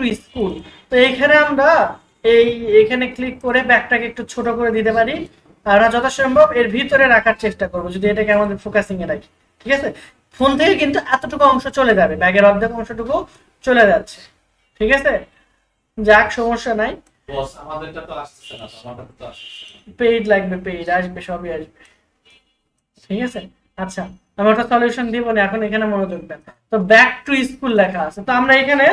To school. তো এইখানে আমরা এইখানে ক্লিক করে ব্যাকটাকে একটু ছোট করে দিতে পারি, আর যত সম্ভব এর ভিতরে রাখার চেষ্টা করবো যদি এটাকে আমাদের ফোকাসিং এ রাখি। ঠিক আছে, ফোন থেকে কিন্তু এতটুকু অংশ চলে যাবে, ব্যাগের অর্ধেক অংশটুকু চলে যাচ্ছে। ঠিক আছে, যাক সমস্যা নাই। বস আমাদেরটা তো আসছে না, আমাদেরটা তো আসছে পেইড লাগবে, পেইড আসবে, সবই আসবে। ঠিক আছে, আচ্ছা আমি ওটা সলিউশন দিব না, এখন এখানে মনোযোগ দেন। তো ব্যাক টু স্কুল লেখা আছে, তো আমরা এখানে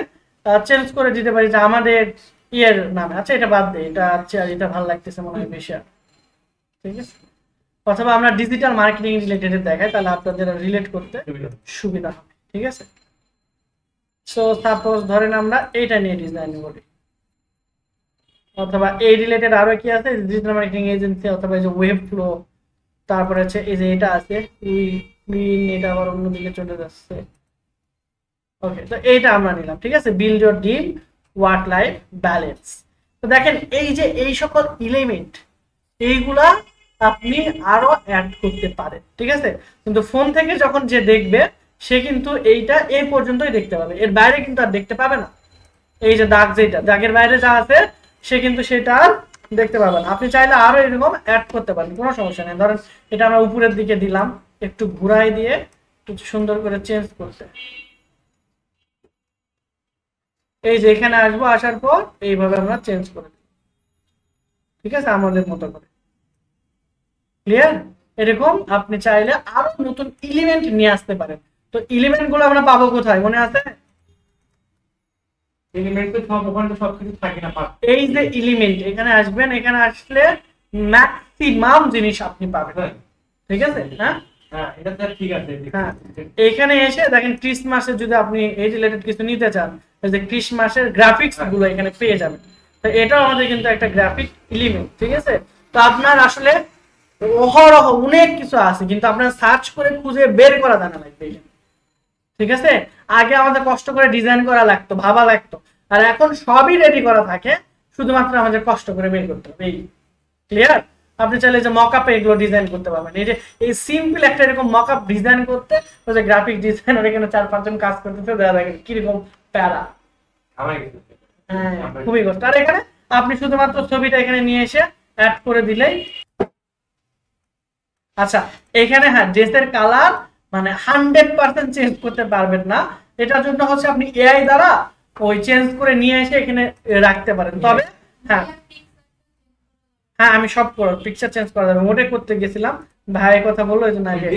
চেঞ্জ করে দিতে পারি যে আমাদের ইয়ের নামে। আচ্ছা এটা বাদ দেই, এটা আচ্ছা এটা ভালো লাগতেছে মনে হয় বেশি। ঠিক আছে, অথবা আমরা ডিজিটাল মার্কেটিং রিলেটেড দেখাই, তাহলে আপনাদের রিলেট করতে সুবিধা হবে। ঠিক আছে, সো সাপোজ ধরেন আমরা এইটা নিয়ে ডিজাইন করি, অথবা এই রিলেটেড আরো কি আছে, ডিজিটাল মার্কেটিং এজেন্সি, অথবা এই যে ওয়েব ফ্লো, তারপরে হচ্ছে এই যে এটা আছে উইন, এটা আবার অন্যদিকে চলে যাচ্ছে। ওকে, তো এইটা আমরা নিলাম। ঠিক আছে, build your dream work life balance. তো দেখেন এই যে এই সকল এলিমেন্ট, এইগুলা আপনি আরো অ্যাড করতে পারেন। ঠিক আছে, কিন্তু ফোন থেকে যখন যে দেখবে সে কিন্তু এইটা এই পর্যন্তই দেখতে পাবে, এর বাইরে কিন্তু আর দেখতে পাবে না। এই যে দাগ, যেটা দাগের বাইরে যা আছে সে কিন্তু সেটা আর দেখতে পাবেন। আপনি চাইলে আরো এরকম অ্যাড করতে পারেন, কোনো সমস্যা নেই। ধরেন এটা আমরা উপরের দিকে দিলাম, একটু ঘুরাই দিয়ে কিছু সুন্দর করে চেঞ্জ করতে, এই যে এখানে আসবো, আসার পর এইভাবে আমরা চেঞ্জ করে দিই। ঠিক আছে, আমাদের মতো করে। ক্লিয়ার? এরকম আপনি চাইলে আরো নতুন এলিমেন্ট নিয়ে আসতে পারেন। তো এলিমেন্ট গুলো আমরা পাবো কোথায়, মনে আছে? এলিমেন্ট তো সব ওখানে সবকিছু থাকে না। এই যে এলিমেন্ট, এখানে আসবেন, এখানে আসলে ম্যাক্সিমাম জিনিস আপনি পাবেন। ঠিক আছে, হ্যাঁ হ্যাঁ এটা তো ঠিক আছে। হ্যাঁ, এখানে এসে দেখেন ক্রিসমাসের যদি আপনি এই রিলেটেড কিছু নিতে চান, এই যে ক্রিসমাসের গ্রাফিক্স গুলো এখানে পেয়ে যাবেন। তো এটাও আমাদের কিন্তু একটা গ্রাফিক এলিমেন্ট। ঠিক আছে, তো আপনার আসলে অহরহ অনেক কিছু আছে, কিন্তু আপনার সার্চ করে খুঁজে বের করা জানা লাগবে। ঠিক আছে, আগে আমাদের কষ্ট করে ডিজাইন করা লাগতো, ভাবা লাগতো, আর এখন সবই রেডি করা থাকে, শুধুমাত্র আমাদের কষ্ট করে বের করতে হবে। এই ক্লিয়ার? আপনি চাইলে যে মকআপে এগুলো ডিজাইন করতে পারবেন। এই যে এই সিম্পল একটা এরকম মকআপ ডিজাইন করতে, ওই যে গ্রাফিক ডিজাইনার এখানে 4-5 জন কাজ করতেছে, দেখা দেখেন কিরকম প্যারা। হ্যাঁ, খুবই কষ্ট। আর এখানে আপনি শুধুমাত্র ছবিটা এখানে নিয়ে এসে অ্যাড করে দিলেই। আচ্ছা, এখানে হ্যাঁ ড্রেসের কালার মানে 100% চেঞ্জ করতে পারবেন না, এটার জন্য হচ্ছে আপনি এআই দ্বারা ওই চেঞ্জ করে নিয়ে এসে এখানে রাখতে পারেন। তবে হ্যাঁ হ্যাঁ, আমি সব করব, পিকচার চেঞ্জ করা যাবে। ওটা করতে গেছিলাম, ভাই কথা বললো এই জন্য আগে।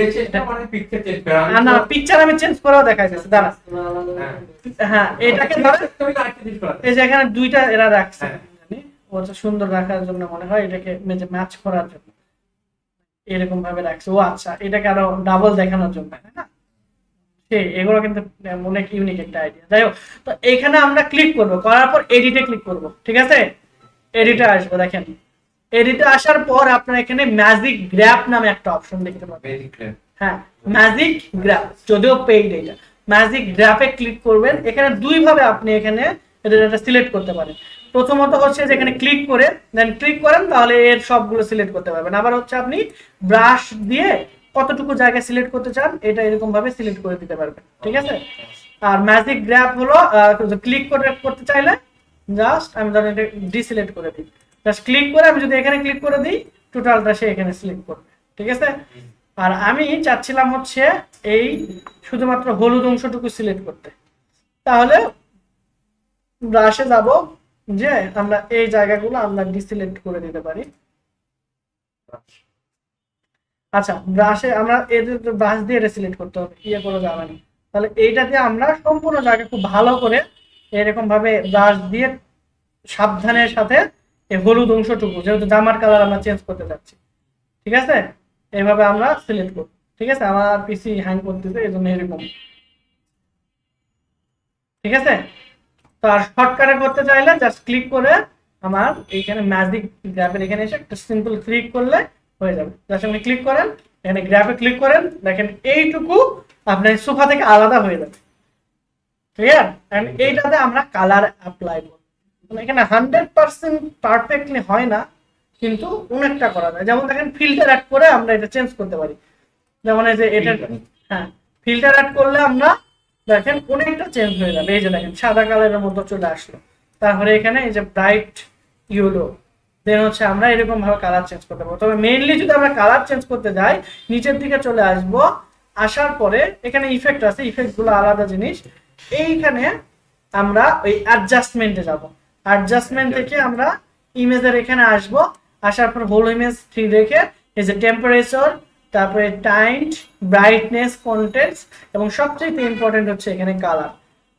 না পিকচার আমি চেঞ্জ করেও দেখাই দিয়েছি, দাঁড়া। হ্যাঁ এটাকে ধরে এই যে এখানে দুইটা এরা রাখছে, ওটা সুন্দর রাখার জন্য মনে হয়, এটাকে ম্যাচ করার জন্য এরকম ভাবে রাখছে। ও আচ্ছা, এটাকে আরো ডাবল দেখানোর জন্য, তাই না? এগুলো কিন্তু অনেক ইউনিক একটা আইডিয়া। যাই হোক, তো এখানে আমরা ক্লিক করব, করার পর এডিটে ক্লিক করব। ঠিক আছে, এডিটে আসবো, দেখেন এডিটে আসার পর আপনারা এখানে ম্যাজিক গ্র্যাপ নামে একটা অপশন দেখতে পাবেন। হ্যাঁ, ম্যাজিক গ্র্যাপ, যদিও পেইড এটা। ম্যাজিক গ্র্যাপে ক্লিক করবেন, এখানে দুই ভাবে আপনি এখানে এটা সিলেক্ট করতে পারেন। প্রথমত হচ্ছে যে এখানে ক্লিক করে দেন ক্লিক করেন, তাহলে এর সবগুলো সিলেক্ট করতে পারবেন। আবার হচ্ছে আপনি ব্রাশ দিয়ে কতটুকু জায়গা সিলেক্ট করতে চান, এটা এরকম ভাবে সিলেক্ট করে দিতে পারবেন। ঠিক আছে, আর ম্যাজিক গ্র্যাপ হলো ক্লিক করতে চাইলে জাস্ট আমি ধরেন এটা ডিসিলেক্ট করে দিই, জাস্ট ক্লিক করে আমি যদি এখানে ক্লিক করে দিই, টোটালটা সে এখানে সিলেক্ট করবে। ঠিক আছে, আর আমি চাচ্ছিলাম হচ্ছে এই শুধুমাত্র হলুদ অংশটুকু সিলেক্ট করতে, তাহলে ব্রাশে যাব, যে আমরা এই জায়গাগুলো আমরা ডিসিলেক্ট করে দিতে পারি। আচ্ছা, ব্রাশে আমরা ব্রাশ দিয়ে এটা সিলেক্ট করতে হবে, ইয়ে করে যাবে না। তাহলে এইটাতে আমরা সম্পূর্ণ জায়গা খুব ভালো করে এরকম ভাবে ব্রাশ দিয়ে সাবধানের সাথে এই হলুদ অংশটুকু, যেহেতু জামার কালার আমরা চেঞ্জ করতে যাচ্ছি, ঠিক আছে, এইভাবে আমরা সিলেক্ট করব। ঠিক আছে, আমার পিসি হ্যাং করতেছে, এই জন্য এরকম। ঠিক আছে, তো আর শর্টকাটে করতে চাইলে জাস্ট ক্লিক করে আমার এইখানে ম্যাজিক গ্র্যাপের এখানে এসে একটা সিম্পল ক্লিক করলে হয়ে যাবে। জাস্ট আপনি ক্লিক করেন, এখানে গ্র্যাপে ক্লিক করেন, দেখেন এইটুকু আপনার সোফা থেকে আলাদা হয়ে যাবে। ক্লিয়ার? এন্ড এইটাতে আমরা কালার অ্যাপ্লাই করব। এখানে 100% পারফেক্টলি হয় না, কিন্তু অনেকটা করা যায়। যেমন দেখেন ফিল্টার অ্যাড করে আমরা এটা চেঞ্জ করতে পারি। যেমন এই যে এটা, হ্যাঁ ফিল্টার অ্যাড করলে আমরা দেখেন অনেকটা চেঞ্জ হয়ে যাবে। এই যে দেখেন সাদা কালারের মতো চলে আসলো, তারপরে এখানে এই যে ব্রাইট ইয়েলো, দেন হচ্ছে আমরা এরকম ভাবে কালার চেঞ্জ করতে পারবো। তবে মেইনলি যদি আমরা কালার চেঞ্জ করতে যাই, নিচের দিকে চলে আসবো, আসার পরে এখানে ইফেক্ট আছে, ইফেক্ট গুলো আলাদা জিনিস। এইখানে আমরা ওই অ্যাডজাস্টমেন্টে যাব, অ্যাডজাস্টমেন্ট থেকে আমরা ইমেজের এখানে আসবো, আসার পর হোল ইমেজ 3 রেখে এই যে টেম্পারেচার, তারপরে টাইম, ব্রাইটনেস, কন্টেন্টস, এবং সবচেয়ে ইম্পর্টেন্ট হচ্ছে এখানে কালার।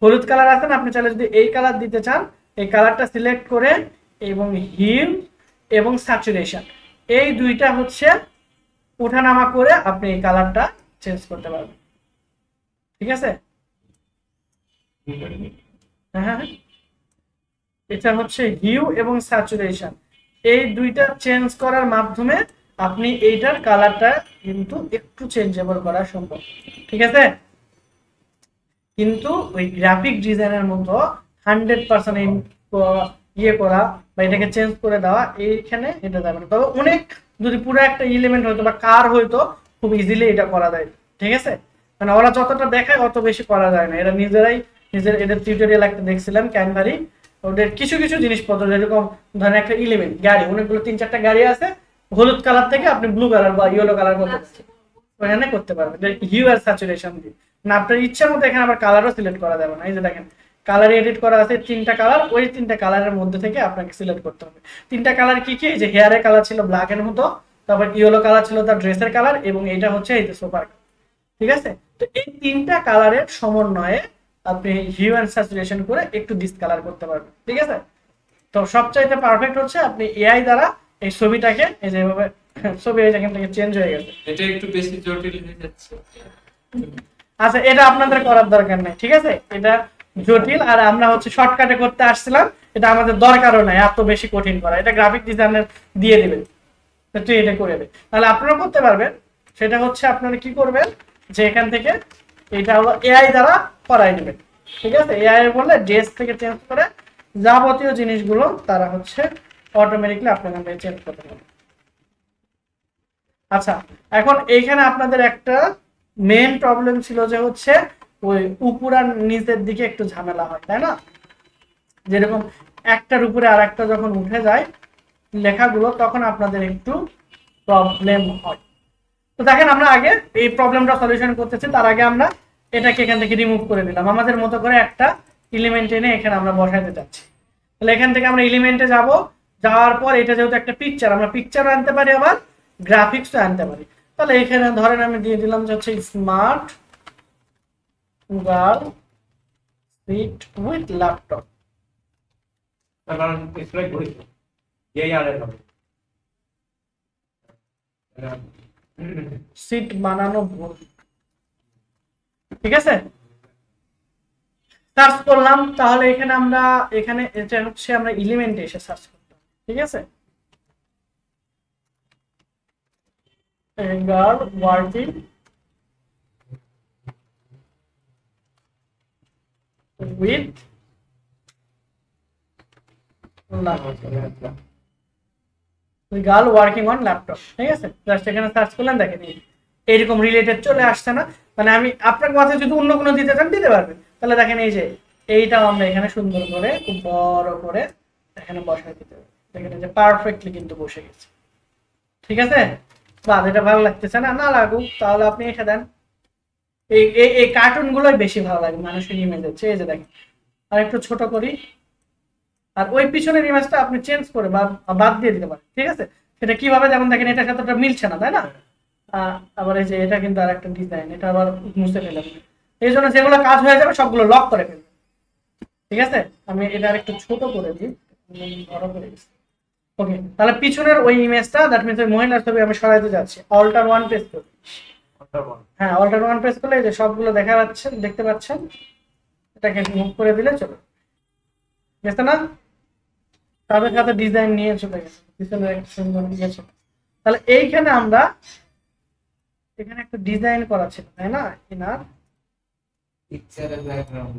হলুদ কালার আছে না, আপনি চাইলে যদি এই কালার দিতে চান, এই কালারটা সিলেক্ট করে এবং হিউ এবং স্যাচুরেশন, এই দুইটা হচ্ছে ওঠানামা করে আপনি এই কালারটা চেঞ্জ করতে পারবেন। ঠিক আছে, হ্যাঁ, এটা হচ্ছে হিউ এবং স্যাচুরেশন, এই দুইটা চেঞ্জ করার মাধ্যমে আপনি এইটার কালারটা কিন্তু একটু চেঞ্জেবল করা সম্ভব। ঠিক আছে, কিন্তু ওই গ্রাফিক ডিজাইনের মতো 100% ইয়ে করা বা এটাকে চেঞ্জ করে দেওয়া, এইখানে এটা যাবে না। তবে অনেক যদি পুরো একটা এলিমেন্ট হয়তো বা কার হয়তো খুব ইজিলি এটা করা যায়। ঠিক আছে, মানে ওরা যতটা দেখায় অত বেশি করা যায় না, এরা নিজেরাই এদের টিউটোরিয়াল একটা দেখছিলাম ক্যানভারি, ওদের কিছু কিছু জিনিসপত্র যেরকম ধরেন একটা এলিমেন্ট গাড়ি, অনেকগুলো 3-4টা গাড়ি আছে, হলুদ কালার থেকে আপনি ব্লু কালার বা ইয়েলো কালার করতে ওখানে করতে পারবেন হিউ আর স্যাচুরেশন দিয়ে। না আপনার ইচ্ছা মতো এখানে আবার কালারও সিলেক্ট করা যাবে না। এই যে দেখেন কালার এডিট করা আছে 3টা কালার, ওই 3টা কালারের মধ্যে থেকে আপনাকে সিলেক্ট করতে হবে। 3টা কালার কি কি? এই যে হেয়ারের কালার ছিল ব্ল্যাক এর মতো, তারপর ইয়েলো কালার ছিল তার ড্রেসের কালার, এবং এইটা হচ্ছে এই যে সোফার। ঠিক আছে, তো এই 3টা কালারের সমন্বয়ে আপনি হিউ এন্ড স্যাচুরেশন করে একটু ডিসকালার করতে পারবেন। ঠিক আছে, তো সবচাইতে পারফেক্ট হচ্ছে আপনি এআই দ্বারা এই ছবিটাকে এই যে এভাবে ছবি এই জায়গা থেকে চেঞ্জ হয়ে গেছে। এটা একটু বেশি জটিল হয়ে যাচ্ছে। আচ্ছা, এটা আপনাদের করার দরকার নাই। ঠিক আছে, এটা জটিল, আর আমরা হচ্ছে শর্টকাটে করতে আসছিলাম, এটা আমাদের দরকারও নাই এত বেশি কঠিন করা, এটা গ্রাফিক ডিজাইনার দিয়ে দিবেন, তুই এটা করে দে, তাহলে আপনারা করতে পারবেন। সেটা হচ্ছে আপনারা কি করবেন, যে এখান থেকে এটা হলো এআই দ্বারা করাই নেবেন। ঠিক আছে, এআই বললে ড্রেস থেকে চেঞ্জ করে যাবতীয় জিনিসগুলো তারা হচ্ছে অটোমেটিকলি আপনাদের কাছে চেঞ্জ করতে পারবে। আচ্ছা, এখন এইখানে আপনাদের একটা মেইন প্রবলেম ছিল যে হচ্ছে ওই উপর আর নিচের দিকে একটু ঝামেলা হয়, তাই না? যেরকম একটার উপরে আর একটা যখন উঠে যায় লেখাগুলো, তখন আপনাদের একটু প্রবলেম হয়। তো দেখেন আমরা আগে এই প্রবলেমটা সলিউশন করতেছি, তার আগে আমরা এটাকে এখান থেকে রিমুভ করে দিলাম, আমাদের মতো করে একটা এলিমেন্ট এনে এখানে আমরা বসাইতে চাচ্ছি। তাহলে এখান থেকে আমরা এলিমেন্টে যাব, যাওয়ার পর এটা যেহেতু একটা পিকচার, আমরা পিকচারও আনতে পারি আবার গ্রাফিক্সও আনতে পারি। তাহলে এখানে ধরেন আমি দিয়ে দিলাম যে হচ্ছে smart girl sit with laptop. কারণ এক্সপ্লেইন করি এই আর এর হবে সিট বানানো ভুল। ঠিক আছে, সার্চ করলাম, তাহলে এখানে আমরা এখানে এটা হচ্ছে আমরা এলিমেন্টে এসে সার্চ করতাম। ঠিক আছে, girl working with girl working on laptop. ঠিক আছে, জাস্ট এখানে সার্চ করলেন, দেখেন এইরকম রিলেটেড চলে আসছে না? মানে আমি আপনার মাথায় যদি অন্য কোনো দিতে চান দিতে পারবেন। তাহলে দেখেন এই যে এইটাও আমরা এখানে সুন্দর করে খুব বড় করে এখানে বসাই দিতে হবে। দেখেন এই যে পারফেক্টলি কিন্তু বসে গেছে। ঠিক আছে, বা এটা ভালো লাগতেছে না, না লাগুক, তাহলে আপনি এটা দেন। এই এই কার্টুন গুলোই বেশি ভালো লাগে মানুষের ইমেজের চেয়ে। এই যে দেখেন আর একটু ছোট করি, আর ওই পিছনের ইমেজটা আপনি চেঞ্জ করে বা বাদ দিয়ে দিতে পারেন। ঠিক আছে, সেটা কিভাবে, যেমন দেখেন এটার সাথে ওটা মিলছে না, তাই না? আবার এই যে এটা কিন্তু আর একটা ডিজাইন, এটা আবার মুছে ফেললাম। এই জন্য যেগুলো কাজ হয়ে যাবে সবগুলো লক করে ফেলবেন। ঠিক আছে, আমি এটা আর একটু ছোট করে দিই, বড় করে দিচ্ছি। ওকে, তাহলে পিছনের ওই ইমেজটা, দ্যাট মিন্স ওই মহিলার ছবি আমি সরাইতে যাচ্ছি। অল্টার 1 প্রেস করি। হ্যাঁ, অল্টার 1 প্রেস করলে এই যে সবগুলো দেখা যাচ্ছে, দেখতে পাচ্ছেন। এটাকে মুভ করে দিলে চলো গেছে না, তাদের সাথে ডিজাইন নিয়ে চলে গেছে, পিছনে একটা সুন্দর গেছে। তাহলে এইখানে আমরা এখানে একটা ডিজাইন করা ছিল, তাই না? এনার পিকচারের ব্যাকগ্রাউন্ড,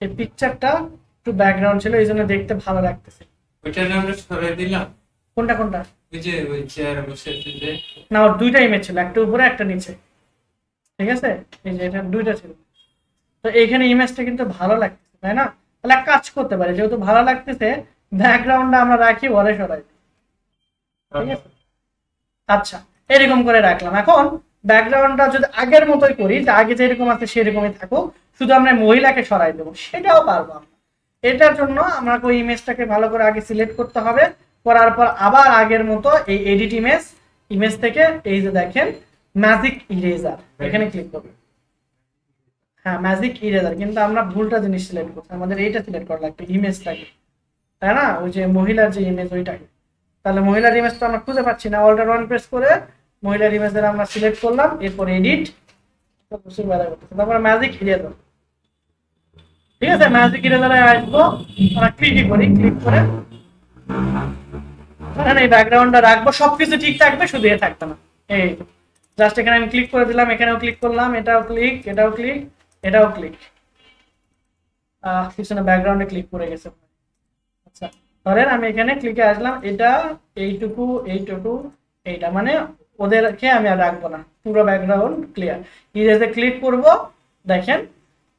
এই পিকচারটা একটু ব্যাকগ্রাউন্ড ছিল, এই জন্য দেখতে ভালো লাগতেছে। ওইটা আমরা সরিয়ে দিলাম। কোনটা কোনটা? ওই যে ওই চেয়ারে বসে আছে যে, না, ওর দুইটা ইমেজ ছিল, একটা উপরে একটা নিচে। ঠিক আছে, এই যে এটা দুইটা ছিল। তো এইখানে ইমেজটা কিন্তু ভালো লাগতেছে তাই না? তাহলে এক কাজ করতে পারি, যেহেতু ভালো লাগতেছে ব্যাকগ্রাউন্ডটা আমরা রাখি ওরে সরাই দিই। ঠিক আছে, আচ্ছা এরকম করে রাখলাম। এখন ব্যাকগ্রাউন্ডটা যদি আগের মতোই করি, যে আগে যেরকম আছে সেরকমই থাকুক, শুধু আমরা মহিলাকে সরাই দেবো, সেটাও পারবো আমরা। এটার জন্য আমাকে ওই ইমেজটাকে ভালো করে আগে সিলেক্ট করতে হবে। করার পর আবার আগের মতো এই এডিট ইমেজ, ইমেজ থেকে এই যে দেখেন ম্যাজিক ইরেজার, এখানে ক্লিক করবো। হ্যাঁ ম্যাজিক ইরেজার, কিন্তু আমরা ভুলটা জিনিস সিলেক্ট করছি, আমাদের এইটা সিলেক্ট করা লাগবে ইমেজটাকে, তাই না? ওই যে মহিলার যে ইমেজ ওইটাকে। তাহলে মহিলার ইমেজটা আমরা খুঁজে পাচ্ছি না, অল্টার ওয়ান প্রেস করে মহিলার ইমেজের আমরা সিলেক্ট করলাম, এরপর এডিট, তারপর ম্যাজিক ইরেজার। ঠিক আছে, ম্যাজিক ইরেজারে আসবো, আমরা ক্লিক করি, ক্লিক করে এখানে এই ব্যাকগ্রাউন্ডটা রাখবো, সবকিছু ঠিক থাকবে, শুধু এ থাকবে না। এই জাস্ট এখানে আমি ক্লিক করে দিলাম, এখানেও ক্লিক করলাম, এটাও ক্লিক, এটাও ক্লিক, এটাও ক্লিক। পিছনে ব্যাকগ্রাউন্ডে ক্লিক করে গেছে। আচ্ছা ধরেন আমি এখানে ক্লিকে আসলাম, এটা এইটুকু এইটুকু এইটা, মানে ওদেরকে আমি আর রাখবো না, পুরো ব্যাকগ্রাউন্ড ক্লিয়ার। ইরেজে ক্লিক করব, দেখেন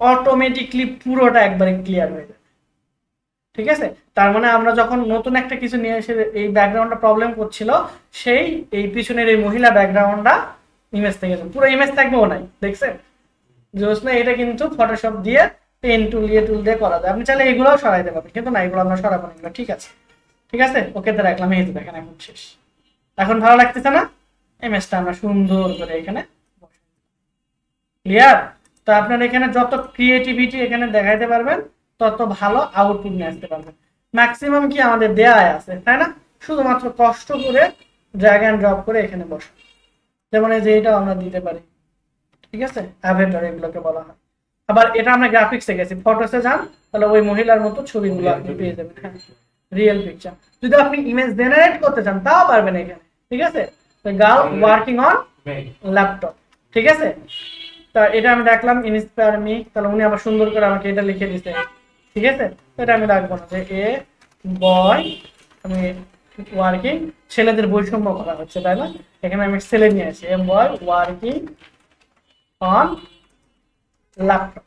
অটোমেটিকলি পুরোটা একবারে ক্লিয়ার হয়ে যাবে। ঠিক আছে, তার মানে আমরা যখন নতুন একটা কিছু নিয়ে এসে এই ব্যাকগ্রাউন্ডটা প্রবলেম করছিল, সেই এই পিছনের এই মহিলা ব্যাকগ্রাউন্ডটা ইমেজ থেকে পুরো ইমেজ থাকবেও নাই, দেখছেন? জোসনা এটা কিন্তু ফটোশপ দিয়ে পেন টুল দিয়ে করা যায়, আপনি চাইলে এগুলোও সরাইতে পারবেন, কিন্তু না এগুলো আমরা সরাবো না, এগুলো ঠিক আছে। ঠিক আছে, ওকে তো রাখলাম, এই যে দেখেন এখন শেষ। এখন ভালো লাগতেছে না? ইমেজটা আমরা সুন্দর করে এখানে ক্লিয়ার। তো আপনার এখানে যত ক্রিয়েটিভিটি এখানে দেখাইতে পারবেন, তত ভালো আউটপুট নিয়ে আসতে পারবেন। ম্যাক্সিমাম কি আমাদের দেয়াই আছে, তাই না? শুধুমাত্র কষ্ট করে ড্র্যাগ এন্ড ড্রপ করে এখানে বসে, যেমন এই যে এটা আমরা দিতে পারি। ঠিক আছে, অ্যাভেটার এগুলোকে বলা হয়। আবার এটা আমরা গ্রাফিক্সে গেছি, ফটোসে যান, তাহলে ওই মহিলার মতো ছবিগুলো আপনি পেয়ে যাবেন। হ্যাঁ, রিয়েল পিকচার। যদি আপনি ইমেজ জেনারেট করতে চান তাও পারবেন এখানে। ঠিক আছে, গার্ল ওয়ার্কিং অন ল্যাপটপ। ঠিক আছে, তা এটা আমি রাখলাম ইন্সপায়ার মি, তাহলে উনি আবার সুন্দর করে আমাকে এটা লিখে দিতে। ঠিক আছে, এটা আমি রাখবো না, যে এ বয় আমি ওয়ার্কিং, ছেলেদের বৈষম্য করা হচ্ছে তাই না, এখানে আমি ছেলে নিয়ে আসি, এ বয় ওয়ার্কিং অন ল্যাপটপ,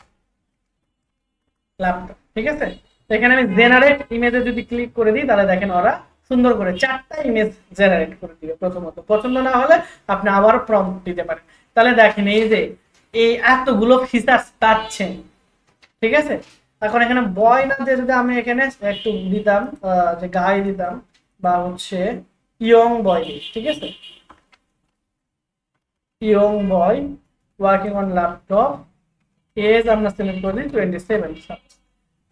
ল্যাপটপ। ঠিক আছে, এখানে আমি জেনারেট ইমেজে যদি ক্লিক করে দিই, তাহলে দেখেন ওরা সুন্দর করে 4টা ইমেজ জেনারেট করে দিবে। প্রথমত পছন্দ না হলে আপনি আবার প্রম্পট দিতে পারেন। তাহলে দেখেন এই যে এই এতগুলো ফিচার্স পাচ্ছেন। ঠিক আছে, এখন এখানে বয় না দিয়ে যদি আমি এখানে একটু দিতাম, যে গাই দিতাম, বা হচ্ছে ইয়ং বয় দিই। ঠিক আছে, young boy working on laptop, as আমরা সিলেক্ট করে দিই 27,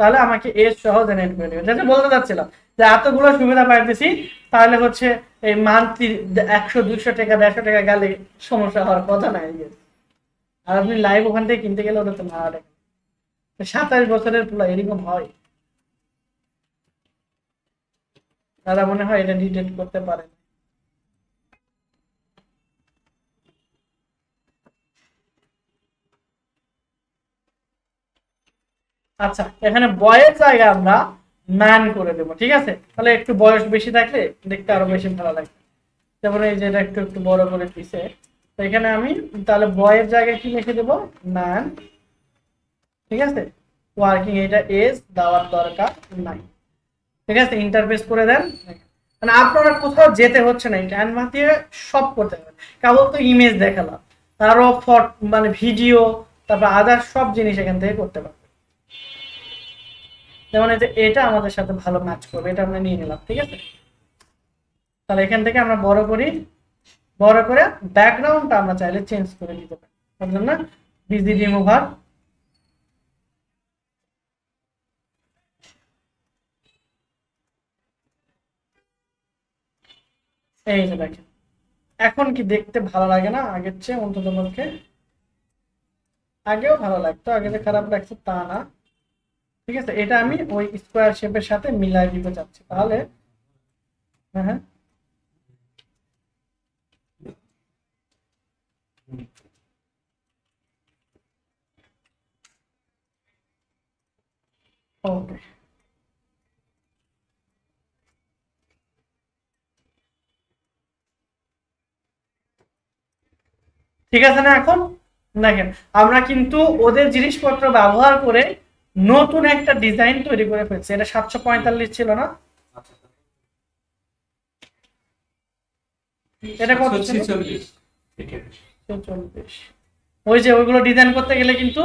তাহলে আমাকে এজ সহ জেনারেট করে দেবে। যেটা বলতে চাচ্ছিলাম, যে এতগুলো সুবিধা পাইতেছি, তাহলে হচ্ছে এই মান্থলি 100 200 টাকা 150 টাকা গেলে সমস্যা হওয়ার কথা নাই। আর আপনি লাইভ ওখান থেকে কিনতে গেলে ওটা তো না, 27 বছরের পুরো এরকম হয়, তারা মনে হয় এটা ডিটেক্ট করতে পারে। আচ্ছা, এখানে বয়ের জায়গায় আমরা ম্যান করে দেবো। ঠিক আছে, তাহলে একটু বয়স বেশি থাকলে দেখতে আরো বেশি ভালো লাগে। যেমন এই যে এটা একটু একটু বড় করে দিছে, তো এখানে আমি তাহলে বয়ের জায়গায় কি লিখে দেবো, ম্যান। ঠিক আছে, ওয়ার্কিং, এটা এজ দেওয়ার দরকার নাই। ঠিক আছে, ইন্টারফেস করে দেন। মানে আপনারা কোথাও যেতে হচ্ছে না, ক্যানভা দিয়ে সব করতে পারেন। কেবল তো ইমেজ দেখালাম, আরো মানে ভিডিও, তারপর আদার সব জিনিস এখান থেকে করতে পারবেন। যেমন এই যে এটা আমাদের সাথে ভালো ম্যাচ করবে, এটা আমরা নিয়ে নিলাম। ঠিক আছে, তাহলে এখান থেকে আমরা বড় করি, বড় করে ব্যাকগ্রাউন্ডটা আমরা চাইলে চেঞ্জ করে দিতে পারি। বুঝলেন না? বিজি রিমুভার, এই যে দেখেন এখন কি দেখতে ভালো লাগে না আগের চেয়ে? অন্তত পক্ষে আগেও ভালো লাগতো, আগে যে খারাপ লাগছে তা না। ঠিক আছে, এটা আমি ওই স্কোয়ার শেপের সাথে মিলাই দিতে চাচ্ছি, তাহলে হ্যাঁ হ্যাঁ ওকে, ঠিক আছে না? এখন দেখেন আমরা কিন্তু ওদের জিনিসপত্র ব্যবহার করে নতুন একটা ডিজাইন তৈরি করে ফেলছি। এটা 745 ছিল না, এটা কত ছিল? 46। ওই যে ওইগুলো ডিজাইন করতে গেলে কিন্তু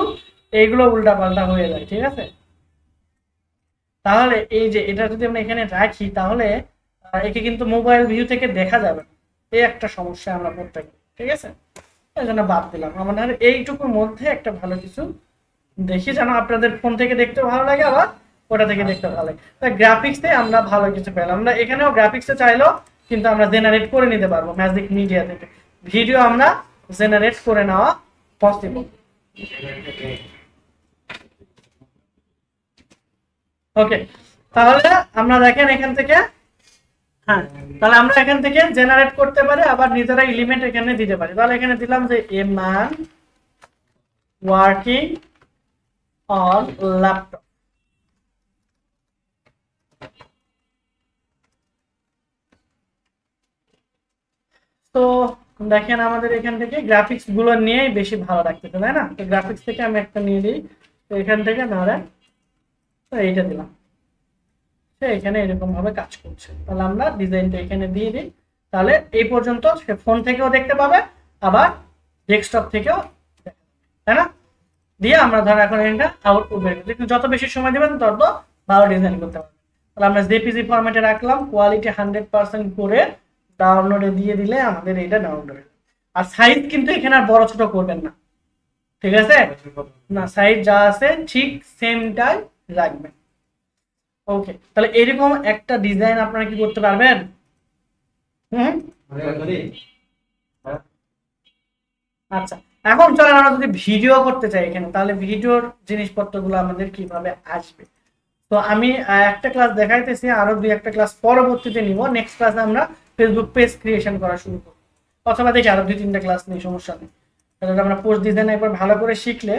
এইগুলো উল্টা পাল্টা হয়ে যায়, ঠিক আছে? তাহলে এই যে এটা যদি আমরা এখানে রাখি তাহলে একে কিন্তু মোবাইল ভিউ থেকে দেখা যাবে না, এই একটা সমস্যা আমরা পড়তে পারি, ঠিক আছে? এই জন্য বাদ দিলাম। আমাদের এইটুকুর মধ্যে একটা ভালো কিছু দেখি যেন আপনাদের ফোন থেকে দেখতে ভালো লাগে, আবার ওটা থেকে দেখতে ভালো লাগে। তাই গ্রাফিক্সে আমরা ভালো কিছু পেলাম। আমরা এখানেও গ্রাফিক্সে চাইলেও কিন্তু আমরা জেনারেট করে নিতে পারবো ম্যাজিক মিডিয়া থেকে, ভিডিও আমরা জেনারেট করে নেওয়া পসিবল। ওকে, তাহলে আমরা দেখেন এখান থেকে, হ্যাঁ তাহলে আমরা এখান থেকে জেনারেট করতে পারি, আবার নিজেরা এলিমেন্ট এখানে দিতে পারি। তাহলে এখানে দিলাম যে a man working on laptop. তো দেখেন আমাদের এখান থেকে গ্রাফিক্স গুলো নিয়েই বেশি ভালো লাগতেছে, তাই না? তো গ্রাফিক্স থেকে আমি একটা নিয়ে দিই, তো এখান থেকে ধরেন তো এইটা দিলাম, এখানে এরকম ভাবে কাজ করছে। তাহলে আমরা ডিজাইনটা এখানে দিয়ে দিই, তাহলে এই পর্যন্ত সে ফোন থেকেও দেখতে পাবে, আবার ডেস্কটপ থেকেও, তাই না? দিয়ে আমরা ধর এখন এটা আউটপুট বের করি, কিন্তু যত বেশি সময় দেবেন তত ভালো ডিজাইন করতে পারবেন। তাহলে আমরা জেপিজি ফরম্যাটে রাখলাম, কোয়ালিটি 100% করে ডাউনলোডে দিয়ে দিলে আমাদের এটা ডাউনলোড। আর সাইজ কিন্তু এখানে আর বড় ছোট করবেন না, ঠিক আছে? না, সাইজ যা আছে ঠিক সেমটাই রাখবেন। ওকে, তাহলে এরকম একটা ডিজাইন আপনারা কি করতে পারবেন? আচ্ছা, এখন চলেন আমরা যদি ভিডিও করতে চাই এখানে, তাহলে ভিডিওর জিনিসপত্রগুলো আমাদের কিভাবে আসবে। তো আমি একটা ক্লাস দেখাইতেছি, আরো দুই একটা ক্লাস পরবর্তীতে নিব। নেক্সট ক্লাসে আমরা ফেসবুক পেজ ক্রিয়েশন করা শুরু করব, অথবা দেখি আরো 2-3টা ক্লাস নেই, সমস্যা নেই। তাহলে আমরা পোস্ট ডিজাইন একবার ভালো করে শিখলে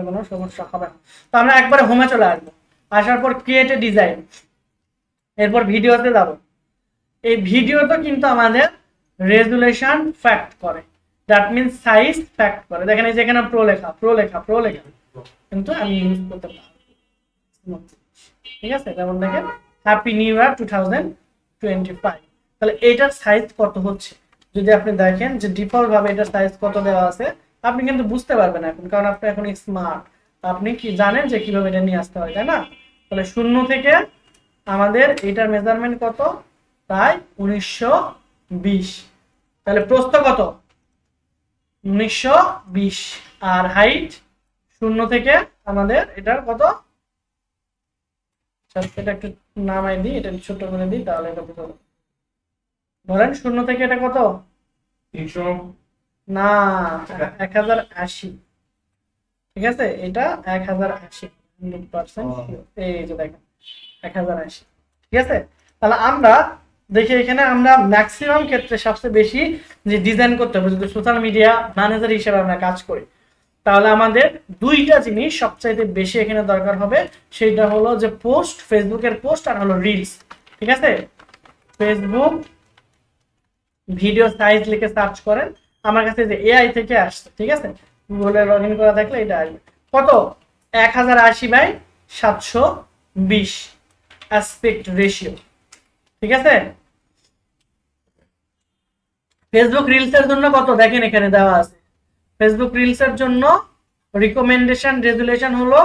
কোনো সমস্যা হবে না। তো আমরা একবারে হোমে চলে আসবো, আসার পর ক্রিয়েট এ ডিজাইন, এরপর ভিডিওতে যাব। এই ভিডিওটা কিন্তু আমাদের রেজুলেশন ফ্যাক্ট করে, দ্যাট মিন্স সাইজ ফ্যাক্ট করে। দেখেন এই যেখানে প্রো লেখা, প্রো লেখা, প্রো লেখা, কিন্তু আমি ইউজ করতে পারবো, ঠিক আছে? যেমন দেখেন হ্যাপি নিউ ইয়ার 2025। তাহলে এইটার সাইজ কত হচ্ছে যদি আপনি দেখেন যে ডিফল্ট ভাবে এটার সাইজ কত দেওয়া আছে, আপনি কিন্তু বুঝতে পারবেন এখন, কারণ আপনি এখন স্মার্ট, আপনি কি জানেন যে কিভাবে এটা নিয়ে আসতে হয়, তাই না? তাহলে 0 থেকে আমাদের এটার মেজারমেন্ট কত, প্রায় 1920। তাহলে প্রস্থ কত, 1920, আর হাইট 0 থেকে আমাদের এটার কত, এটা একটু নামাই দিই, এটা ছোট করে দিই, তাহলে এটা বুঝতে পারবো। ধরেন 0 থেকে এটা কত, 300 না 1080, ঠিক আছে? এটা 1080, 100%। এই যে দেখেন 1080, ঠিক আছে? তাহলে আমরা দেখি এখানে আমরা ম্যাক্সিমাম ক্ষেত্রে সবচেয়ে বেশি যে ডিজাইন করতে হবে, যদি সোশ্যাল মিডিয়া ম্যানেজার হিসেবে আমরা কাজ করি, তাহলে আমাদের দুইটা জিনিস সবচাইতে বেশি এখানে দরকার হবে। সেটা হলো যে পোস্ট, ফেসবুকের পোস্ট, আর হলো রিলস, ঠিক আছে? ফেসবুক ভিডিও সাইজ লিখে সার্চ করেন, আমার কাছে যে এআই থেকে আসছে, ঠিক আছে? গুগলে লগ ইন করা থাকলে এটা আসবে। কত, 1080x720 অ্যাসপেক্ট রেশিও, ঠিক আছে? ফেসবুক রিলসের জন্য কত দেখেন এখানে দেওয়া আছে, ফেসবুক রিলসের জন্য রিকমেন্ডেশন রেজুলেশন হলো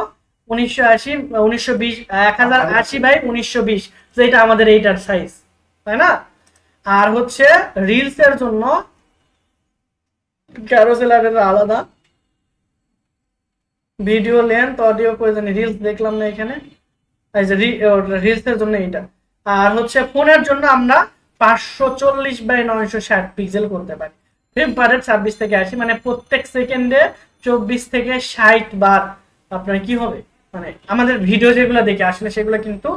1080x1920, যেটা আমাদের এইটার সাইজ, তাই না? আর হচ্ছে রিলস এর জন্য ক্যারোসেল আলাদা, ভিডিও লেন্থ, অডিও প্রয়োজনে রিলস দেখলাম না এখানে, এই যে রিলস এর জন্য এইটা। আর হচ্ছে ফোনের জন্য আমরা 540x960 পিক্সেল করতে পারি, ফ্রেম পার রেট 26 থেকে 80, মানে প্রত্যেক সেকেন্ডে 24 থেকে 60 বার আপনার কি হবে, মানে আমাদের ভিডিও যেগুলো দেখে আসলে সেগুলো কিন্তু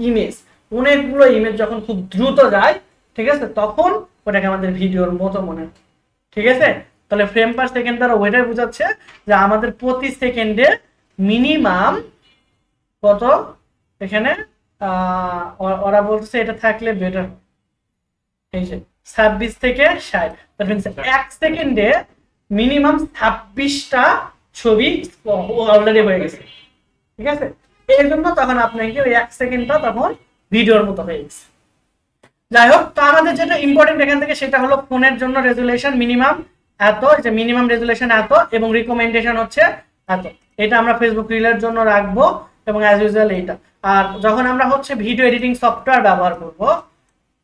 ইমেজ, অনেকগুলো ইমেজ যখন খুব দ্রুত যায়, ঠিক আছে, তখন ওটাকে আমাদের ভিডিওর মতো মনে হয়, ঠিক আছে? তাহলে ফ্রেম পার সেকেন্ড দ্বারা ওইটাই বোঝাচ্ছে যে আমাদের প্রতি সেকেন্ডে মিনিমাম কত, এখানে ওরা বলছে এটা থাকলে বেটার, এই যে 26 থেকে 60, দ্যাট মিন্স এক সেকেন্ডে মিনিমাম 26টা ছবি অলরেডি হয়ে গেছে, ঠিক আছে। এই জন্য তখন আপনাকে ওই 1 সেকেন্ডটা তখন ভিডিওর মতো হয়ে গেছে। যাই হোক, তো আমাদের যেটা ইম্পর্টেন্ট এখান থেকে সেটা হলো ফোনের জন্য রেজুলেশন মিনিমাম এত, যে মিনিমাম রেজুলেশন এত এবং রিকমেন্ডেশন হচ্ছে এত। এটা আমরা ফেসবুক রিলের জন্য রাখবো এবং অ্যাজ ইউজুয়াল এইটা। আর যখন আমরা হচ্ছে ভিডিও এডিটিং সফটওয়্যার ব্যবহার করব,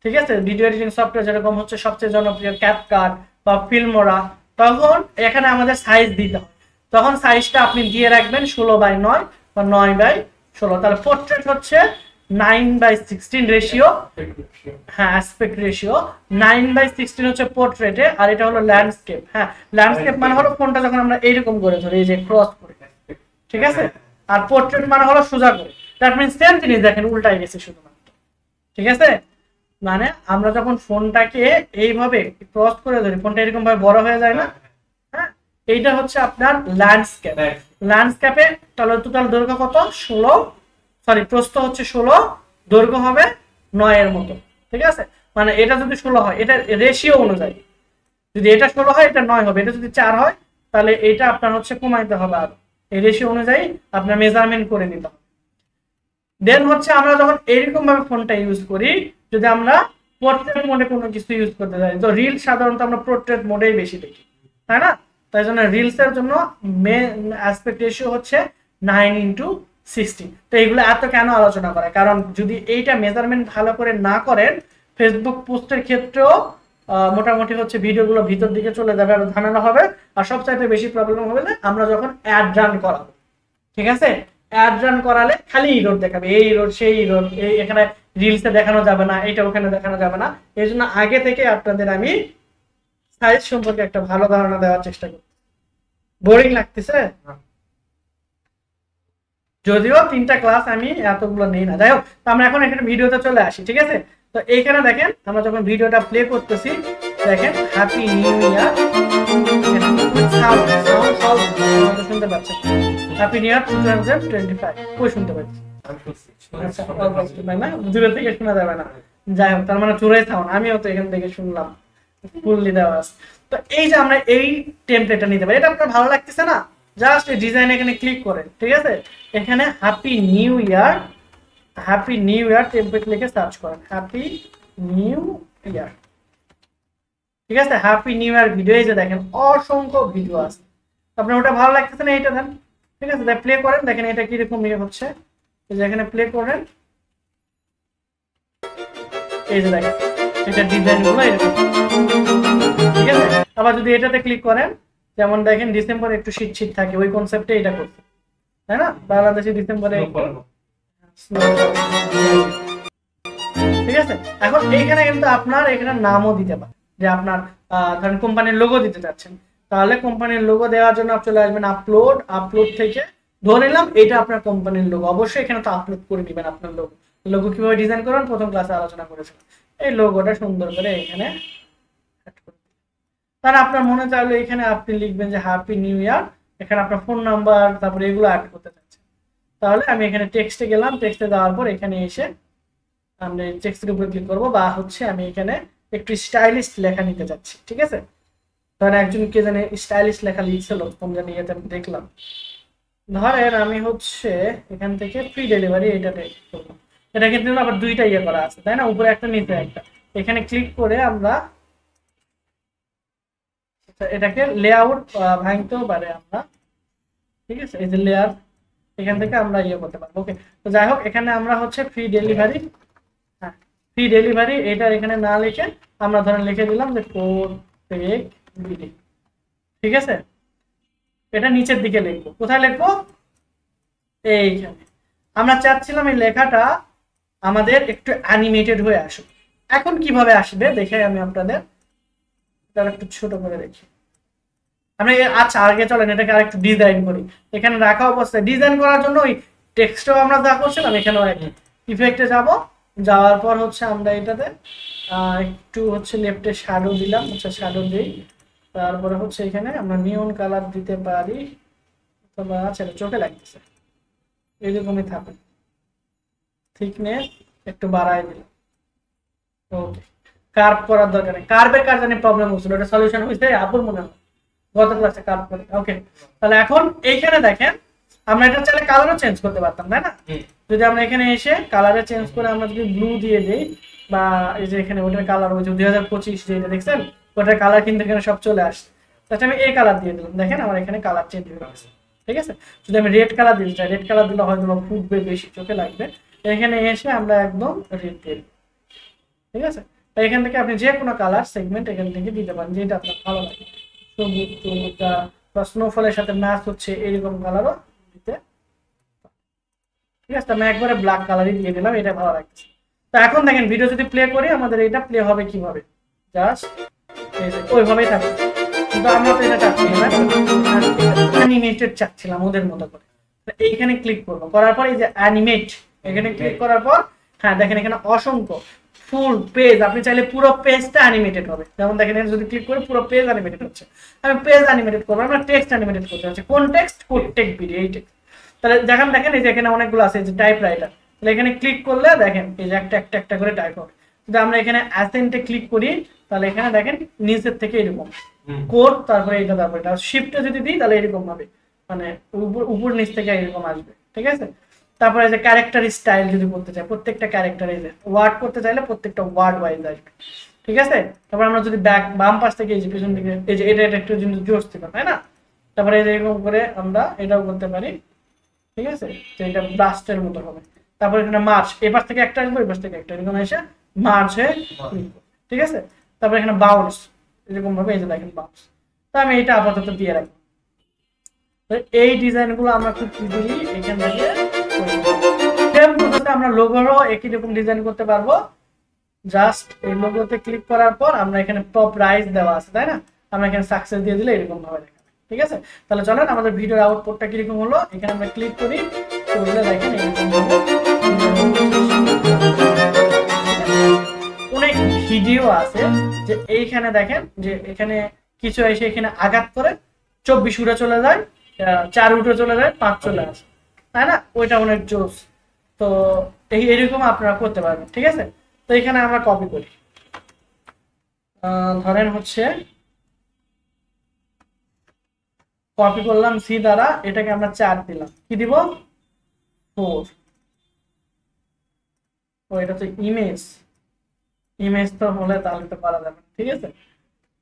ঠিক আছে, ভিডিও এডিটিং সফটওয়্যার যেরকম হচ্ছে সবচেয়ে জনপ্রিয় ক্যাপকাট বা ফিল্মোরা, তখন এখানে আমাদের সাইজ দিতে হয়। তখন সাইজটা আপনি দিয়ে রাখবেন 16:9 বা 9:16। তাহলে পোর্ট্রেট হচ্ছে 9:16 রেশিও, হ্যাঁ অ্যাসপেক্ট রেশিও 9:16 হচ্ছে পোর্ট্রেটে। আর এটা হলো ল্যান্ডস্কেপ। হ্যাঁ, ল্যান্ডস্কেপ মানে হলো ফোনটা যখন আমরা এইরকম করে ধরি, এই যে ক্রস করে, ঠিক আছে। আর পোর্ট্রেট মানে হলো সোজা করে। দ্যাট মিন্স সেম জিনিস, দেখেন উল্টাই গেছে শুধুমাত্র, ঠিক আছে। মানে আমরা যখন ফোনটাকে এইভাবে ক্রস করে ধরি, ফোনটা এরকম ভাবে বড় হয়ে যায় না, হ্যাঁ, এইটা হচ্ছে আপনার ল্যান্ডস্কেপ। ল্যান্ডস্কেপে তাহলে টোটাল দৈর্ঘ্য কত? 16, সরি প্রস্থ হচ্ছে 16, দৈর্ঘ্য হবে 9 এর মতো, ঠিক আছে। মানে এটা যদি 16 হয়, এটা রেশিও অনুযায়ী, যদি এটা 16 হয় এটা 9 হবে, এটা যদি 4 হয় তাহলে এটা আপনার হচ্ছে কমাইতে হবে, আর এই রেশিও অনুযায়ী আপনার মেজারমেন্ট করে নিতে হবে। দেন হচ্ছে আমরা যখন এইরকম ভাবে ফোনটা ইউজ করি, যদি আমরা পোর্ট্রেট মোডে কোনো কিছু ইউজ করতে যাই, তো রিল সাধারণত আমরা পোর্ট্রেট মোডেই বেশি দেখি, তাই না? তাই জন্য রিলস এর জন্য অ্যাসপেক্ট রেশিও হচ্ছে 9:16। তো এগুলো এত কেন আলোচনা করে, কারণ যদি এইটা মেজারমেন্ট ভালো করে না করেন, ফেসবুক পোস্টের ক্ষেত্রেও মোটামুটি হচ্ছে ভিডিওগুলো ভিতর দিকে চলে যাবে আর ঝামেলা হবে। আর সবচাইতে বেশি প্রবলেম হবে আমরা যখন অ্যাড রান করাবো, ঠিক আছে। অ্যাড রান করালে খালি ইরোড দেখাবে, এই ইরোড সেই ইরোড, এই এখানে রিলসে দেখানো যাবে না, এইটা ওখানে দেখানো যাবে না। এই জন্য আগে থেকে আপনাদের আমি সাইজ সম্পর্কে একটা ভালো ধারণা দেওয়ার চেষ্টা করি। বোরিং লাগতেছে? যদিও 3টা ক্লাস আমি এতগুলো নেই না। যাই হোক, আমরা এখন এখানে ভিডিওতে চলে আসি, ঠিক আছে। তো এইখানে দেখেন আমরা যখন ভিডিওটা প্লে করতেছি, দেখেন হ্যাপি নিউ ইয়ার, শুনতে পাচ্ছেন? হ্যাপি নিউ ইয়ার 2025 কই শুনতে পাচ্ছি? আচ্ছা, না দূরে থেকে শোনা যাবে না। যাই হোক, তার মানে চোরাই সাউন্ড, আমিও তো এখান থেকে শুনলাম ফুললি দেওয়া আছে। তো এই যে আমরা এই টেমপ্লেটটা নিতে পারি, এটা আপনার ভালো লাগতেছে না? জাস্ট এই ডিজাইন এখানে ক্লিক করে, ঠিক আছে, এখানে হ্যাপি নিউ ইয়ার টেমপ্লেট লিখে সার্চ করেন, হ্যাপি নিউ ইয়ার, ঠিক আছে। হ্যাপি নিউ ইয়ার ভিডিও, এই যে দেখেন অসংখ্য ভিডিও আছে। আপনার ওটা ভালো লাগতেছে না, এইটা দেন, ঠিক আছে। তাই প্লে করেন, দেখেন এটা কিরকম ইয়ে হচ্ছে। এই যে এখানে প্লে করেন, এই যে দেখেন এটা ডিজাইন গুলো এরকম, ঠিক আছে। আবার যদি এটাতে ক্লিক করেন, যেমন দেখেন ডিসেম্বরে একটু শীত শীত থাকে, ওই কনসেপ্টে এটা করছে, তাই না? বাংলাদেশে ডিসেম্বরে, ঠিক আছে। এখন এইখানে কিন্তু আপনার এখানে নামও দিতে পারে, যে আপনার ধরেন কোম্পানির লোগো দিতে চাচ্ছেন, তাহলে কোম্পানির লোগো দেওয়ার জন্য চলে আসবেন আপলোড থেকে ধরে নিলাম এটা আপনার কোম্পানির লোগো, অবশ্যই এখানে তো আপলোড করে দিবেন আপনার লোগো কিভাবে ডিজাইন করবেন প্রথম ক্লাসে আলোচনা করেছিলাম। এই লোগোটা সুন্দর করে এখানে অ্যাড করে দিবেন। তাহলে আপনার মনে চাইলে এখানে আপনি লিখবেন যে হ্যাপি নিউ ইয়ার, এখানে আপনার ফোন নাম্বার, তারপরে এগুলো অ্যাড করতে চাচ্ছেন। তাহলে আমি এখানে টেক্সটে গেলাম, টেক্সটে দেওয়ার পর এখানে এসে আমি টেক্সটের উপরে ক্লিক করবো, বা হচ্ছে আমি এখানে একটু স্টাইলিশ লেখা নিতে যাচ্ছি, ঠিক আছে। ধরেন একজন কে জানে স্টাইলিশ লেখা লিখছিল, কোন জানি এটা আমি দেখলাম। ধরেন আমি হচ্ছে এখান থেকে ফ্রি ডেলিভারি এটা করবো। এটা কিন্তু আবার দুইটা ইয়ে করা আছে, তাই না? উপরে একটা নিচে একটা। এখানে ক্লিক করে আমরা এটাকে লেআউট ভাঙতেও পারে আমরা, ঠিক আছে। এই যে লেয়ার, এখান থেকে আমরা ইয়ে করতে পারবো। ওকে, তো যাই হোক, এখানে আমরা হচ্ছে ফ্রি ডেলিভারি, হ্যাঁ ফ্রি ডেলিভারি এটা এখানে না লিখে আমরা ধরেন লিখে দিলাম যে কোটেক বিডি, ঠিক আছে। এটা নিচের দিকে লিখবো, কোথায় লিখবো? এইখানে। আমরা চাচ্ছিলাম এই লেখাটা আমাদের একটু অ্যানিমেটেড হয়ে আসুক। এখন কিভাবে আসবে দেখে আমি আপনাদের এটা একটু ছোট করে দেখি। আমরা আচ্ছা আগে চলেন এটাকে আরেকটু ডিজাইন করি। এখানে রাখা অবস্থায় ডিজাইন করার জন্য ওই টেক্সটও আমরা যা করছিলাম এখানেও ইফেক্টে যাব, যাওয়ার পর হচ্ছে আমরা এটাতে একটু হচ্ছে লেফটে শ্যাডো দিলাম, আচ্ছা শ্যাডো দিই। তারপরে হচ্ছে এখানে আমরা নিয়ন কালার দিতে পারি, অথবা আচ্ছা চোখে লাগতেছে এইরকমই থাকে, থিকনেস একটু বাড়াই দিলাম। ওকে, কার্ভ করার দরকার নেই, কার্ভের কার জানি প্রবলেম হচ্ছিল, এটা সলিউশন হয়েছে আপুর মনে হয়। গত ক্লাসে কাট করে। ওকে, তাহলে এখন এইখানে দেখেন আমরা এটা চাইলে কালারও চেঞ্জ করতে পারতাম, তাই না? যদি আমরা এখানে এসে কালারে চেঞ্জ করে আমরা যদি ব্লু দিয়ে দেই, বা এই যে এখানে ওটার কালার ওই যে 2025 যেটা দেখছেন ওটার কালার কিন্তু এখানে সব চলে আসছে। তাহলে আমি এই কালার দিয়ে দিলাম, দেখেন আমার এখানে কালার চেঞ্জ হয়ে গেছে। ঠিক আছে, যদি আমি রেড কালার দিতে চাই, রেড কালার দিলে হয়তো ফুটবে, বেশি চোখে লাগবে। এখানে এসে আমরা একদম রেড দিয়ে দিই। ঠিক আছে, তাই এখান থেকে আপনি যে কোনো কালার সেগমেন্ট এখান থেকে দিতে পারেন, যেটা আপনার ভালো লাগে। সবুজ বা স্নোফলের সাথে ম্যাচ হচ্ছে এরকম কালারও দিতে। ঠিক আছে, আমি একবারে ব্ল্যাক কালারই দিয়ে দিলাম, এটা ভালো লাগছে। তো এখন দেখেন ভিডিও যদি প্লে করি আমাদের এটা প্লে হবে কিভাবে, জাস্ট ওইভাবেই থাকবে। কিন্তু আমরা তো এটা চাচ্ছি না, অ্যানিমেটেড চাচ্ছিলাম ওদের মতো করে। এইখানে ক্লিক করবো, করার পর এই যে অ্যানিমেট, এখানে ক্লিক করার পর হ্যাঁ দেখেন এখানে অসংখ্য ফুল পেজ, আপনি চাইলে পুরো পেজটা অ্যানিমেটেড হবে। যেমন দেখেন যদি ক্লিক করে পুরো পেজ অ্যানিমেটেড হচ্ছে। আমি পেজ অ্যানিমেটেড করবো, আমরা টেক্সট অ্যানিমেটেড করতে হচ্ছে। কোন টেক্সট? কোড টেক্সট ভিডিও, এই টেক্সট। তাহলে দেখেন এই যে এখানে অনেকগুলো আছে, যে টাইপ রাইটার। তাহলে এখানে ক্লিক করলে দেখেন এই যে একটা একটা একটা করে টাইপ হবে। যদি আমরা এখানে অ্যাসেন্টে ক্লিক করি তাহলে এখানে দেখেন নিচের থেকে এরকম কোড, তারপরে এটা, তারপরে এটা শিফটে যদি দিই তাহলে এরকম হবে, মানে উপর নিচ থেকে এরকম আসবে। ঠিক আছে, তারপরে যে ক্যারেক্টার স্টাইল যদি করতে চাই, প্রত্যেকটা ক্যারেক্টার এই যে ওয়ার্ড করতে চাইলে প্রত্যেকটা ওয়ার্ড ওয়াইজ আসবে। ঠিক আছে, তারপর আমরা যদি বাম পাশ থেকে এই যে পিছন দিকে এই যে এটা একটা জিনিস জোস ছিল, তাই না? তারপরে এই যে এরকম করে আমরা এটাও করতে পারি। ঠিক আছে, তো এটা ব্লাস্টের মতো হবে। তারপর এখানে মার্চ, এই পাশ থেকে একটা আসবে, ওই পাশ থেকে একটা, এরকম এসে মার্চ হয়ে। ঠিক আছে, তারপর এখানে বাউন্স, এরকম ভাবে এই যে দেখেন বাউন্স। তো আমি এটা আপাতত দিয়ে রাখবো। তো এই ডিজাইন গুলো আমরা খুব ইজিলি এখান থেকে সেম প্রসেসে আমরা লোগোরও একই রকম ডিজাইন করতে পারবো। জাস্ট এই লোগোতে ক্লিক করার পর আমরা এখানে টপ রাইজ দেওয়া আছে, তাই না? আমরা এখানে সাকসেস দিয়ে দিলে এরকম ভাবে দেখাবে। ঠিক আছে, তাহলে চলেন আমাদের ভিডিওর আউটপুটটা কিরকম হলো। এখানে আমরা ক্লিক করি, করলে দেখেন এরকম ভাবে অনেক ভিডিও আছে যে এইখানে দেখেন যে এখানে কিছু এসে এখানে আঘাত করে 24 উঠে চলে যায়, 4 উঠে চলে যায়, 5 চলে আসে, তাই না? ওইটা অনেক জোস। তো এইরকম আপনারা করতে পারবেন। ঠিক আছে, তো এখানে আমরা কপি করি, ধরেন হচ্ছে কপি করলাম সি দ্বারা, এটাকে আমরা 4 দিলাম, কি দিব? 4। ও এটা তো ইমেজ, ইমেজ তো হলে তাহলে তো পারা যাবে। ঠিক আছে,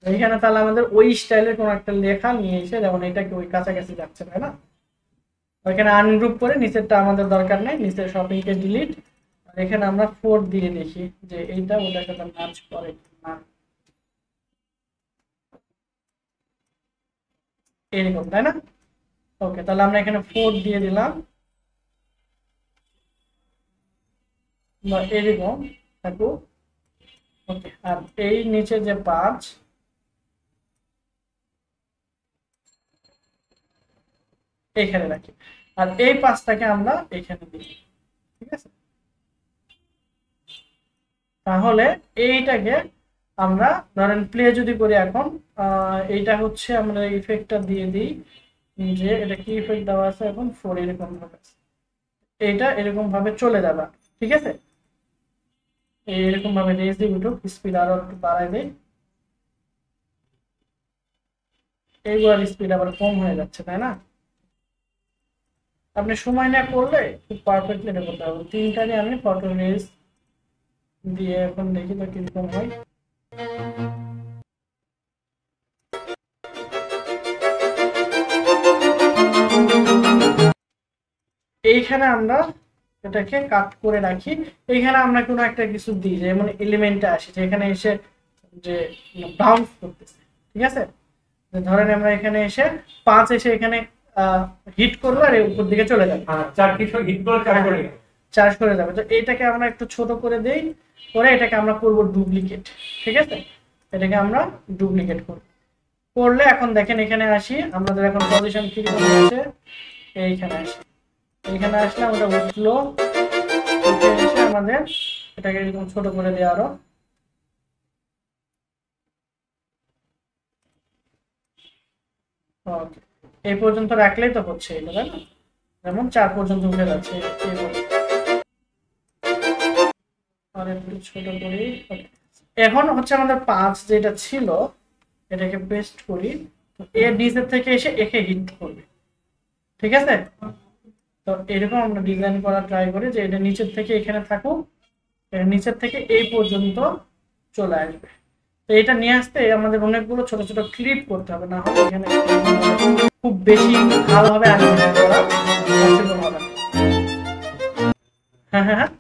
এইখানে তাহলে আমাদের ওই স্টাইলের কোন একটা লেখা নিয়ে এসে, যেমন এটাকে ওই কাছাকাছি যাচ্ছে, তাই না? ওইখানে আনগ্রুপ করে নিচেরটা আমাদের দরকার নেই, নিচের শপিংকে ডিলিট। আর এখানে আমরা 4 দিয়ে দেখি যে এইটা ওটার সাথে ম্যাচ করে না, এরকম, তাই না? ওকে, তাহলে আমরা এখানে 4 দিয়ে দিলাম, বা এরকম থাকুক। ওকে, আর এই নিচে যে 5 এখানে রাখি, আর এই 5টাকে আমরা এখানে দিই। ঠিক আছে, তাহলে এইটাকে আমরা ধরেন প্লে যদি করি এখন, এইটা হচ্ছে আমরা ইফেক্টটা দিয়ে দিই, যে এটা কি ইফেক্ট দেওয়া আছে এখন 4 এরকম ভাবে, এইটা এরকম ভাবে চলে যাবে। ঠিক আছে, এইরকম ভাবে রেজ দিয়ে উঠুক, স্পিড আরো একটু বাড়াই দেই, এইগুলোর স্পিড আবার কম হয়ে যাচ্ছে, তাই না? আপনি সময় না করলে খুব পারফেক্টলি এটা করতে হবে। 3টারই আমি ফটো রেজ দিয়ে এখন দেখি তো কিরকম হয়। এইখানে আমরা এটাকে কাট করে রাখি, এইখানে আমরা কোনো একটা কিছু দিই, যেমন এলিমেন্টটা আসে যে এখানে এসে যে বাউন্স করতেছে। ঠিক আছে, ধরেন আমরা এখানে এসে 5 এসে এখানে হিট করবো আর উপর দিকে চলে যাবে, 4 কিছু হিট করে 4 করে চার্জ করে যাবে। তো এইটাকে আমরা একটু ছোট করে দেই, করে এটাকে আমরা করব ডুপ্লিকেট। ঠিক আছে, এটাকে আমরা ডুপ্লিকেট করব, করলে এখন দেখেন এখানে আসি, আমাদের এখন পজিশন কিরকম আছে, এইখানে আসি, এইখানে আসলে আমরা উঠলো, উঠে এসে আমাদের এটাকে এরকম ছোট করে দেওয়া আরো। এই পর্যন্ত রাখলেই তো হচ্ছে এটা, তাই না? যেমন 4 পর্যন্ত উঠে যাচ্ছে, আর একটু ছোট করি। এখন হচ্ছে আমাদের 5 যেটা ছিল এটাকে পেস্ট করি, এ নিচের থেকে এসে একে হিট করবে, ঠিক আছে। তো এরকম আমরা ডিজাইন করা ট্রাই করি যে এটা নিচের থেকে এখানে থাকুক, নিচের থেকে এই পর্যন্ত চলে আসবে। তো এটা নিয়ে আসতে আমাদের অনেকগুলো ছোট ছোট ক্লিপ করতে হবে, না হলে এখানে খুব বেশি ভালোভাবে অ্যানিমেট করা পসিবল হবে না। হ্যাঁ হ্যাঁ হ্যাঁ,